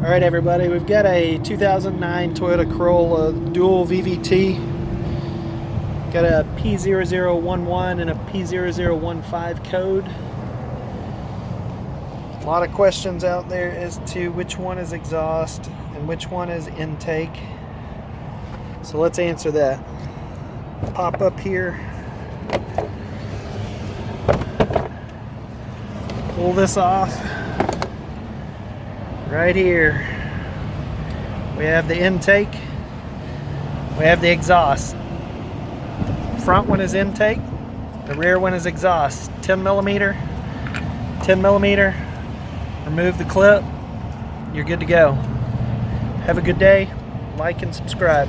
All right, everybody, we've got a 2009 Toyota Corolla dual VVT. Got a P0011 and a P0015 code. A lot of questions out there as to which one is exhaust and which one is intake. So let's answer that. Pop up here. Pull this off. Right here we have the intake, we have the exhaust. Front one is intake, the rear one is exhaust. 10 millimeter, remove the clip, you're good to go. Have a good day, like and subscribe.